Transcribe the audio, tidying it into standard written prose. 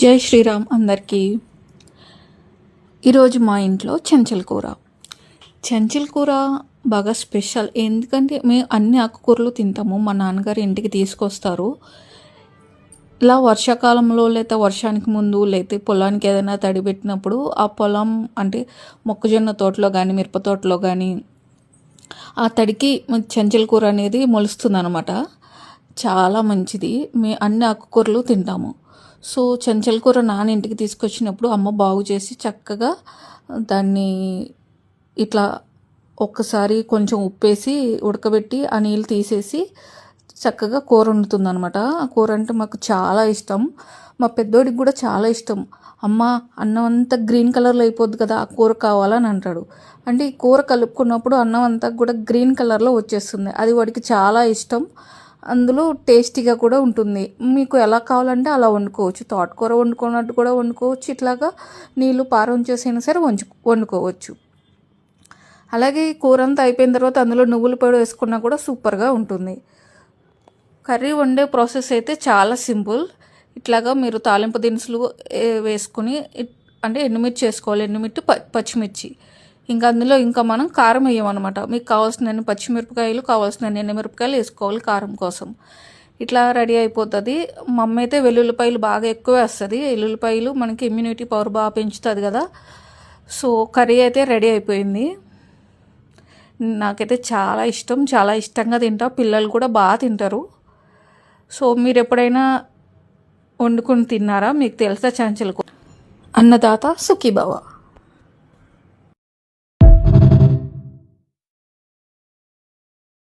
జై శ్రీరామ్ అందరికీ. ఈరోజు మా ఇంట్లో చెంచల్ కూర. చెంచల్ కూర బాగా స్పెషల్, ఎందుకంటే మేము అన్ని ఆకుకూరలు తింటాము. మా నాన్నగారు ఇంటికి తీసుకొస్తారు. ఇలా వర్షాకాలంలో లేదా వర్షానికి ముందు లేదా పొలానికి ఏదైనా తడి పెట్టినప్పుడు ఆ పొలం అంటే మొక్కజొన్న తోటలో కానీ మిరప తోటలో కానీ ఆ తడికి చెంచల్ కూర అనేది మొలుస్తుంది అనమాట. చాలా మంచిది. మేము అన్ని ఆకుకూరలు తింటాము. సో చెంచల్ కూర నాన్న ఇంటికి తీసుకొచ్చినప్పుడు అమ్మ బాగు చేసి చక్కగా దాన్ని ఇట్లా ఒక్కసారి కొంచెం ఉప్పేసి ఉడకబెట్టి ఆ నీళ్ళు తీసేసి చక్కగా కూర వండుతుంది అనమాట. ఆ కూర అంటే మాకు చాలా ఇష్టం. మా పెద్దోడికి కూడా చాలా ఇష్టం. అమ్మ అన్నం అంతా గ్రీన్ కలర్లో అయిపోద్ది కదా, ఆ కూర కావాలని అంటాడు. అంటే ఈ కూర కలుపుకున్నప్పుడు అన్నం అంతా కూడా గ్రీన్ కలర్లో వచ్చేస్తుంది. అది వాడికి చాలా ఇష్టం. అందులో టేస్టీగా కూడా ఉంటుంది. మీకు ఎలా కావాలంటే అలా వండుకోవచ్చు. తోటకూర వండుకున్నట్టు కూడా వండుకోవచ్చు. ఇట్లాగా నీళ్ళు పారం చేసైనా సరే వండుకోవచ్చు. అలాగే ఈ కూర అంతా అయిపోయిన తర్వాత అందులో నువ్వుల పొడి వేసుకున్నా కూడా సూపర్గా ఉంటుంది. కర్రీ వండే ప్రాసెస్ అయితే చాలా సింపుల్. ఇట్లాగా మీరు తాలింపు దినుసులు వేసుకుని అంటే ఎండుమిర్చి వేసుకోవాలి. ఎండుమిర్చి పచ్చిమిర్చి, ఇంకా అందులో ఇంకా మనం కారం వేయమన్నమాట. మీకు కావాల్సిన పచ్చిమిరపకాయలు కావాల్సిన ఎండుమిరపకాయలు వేసుకోవాలి కారం కోసం. ఇట్లా రెడీ అయిపోతుంది. మా అమ్మ అయితే వెల్లుల్లిపాయలు బాగా ఎక్కువ వేస్తుంది. వెల్లుల్లిపాయలు మనకి ఇమ్యూనిటీ పవర్ బాగా పెంచుతుంది కదా. సో కర్రీ అయితే రెడీ అయిపోయింది. నాకైతే చాలా ఇష్టం, చాలా ఇష్టంగా తింటా. పిల్లలు కూడా బాగా తింటారు. సో మీరు ఎప్పుడైనా వండుకొని తిన్నారా? మీకు తెలుసా చెంచల్ కూర? అన్నదాత సుఖీభవ.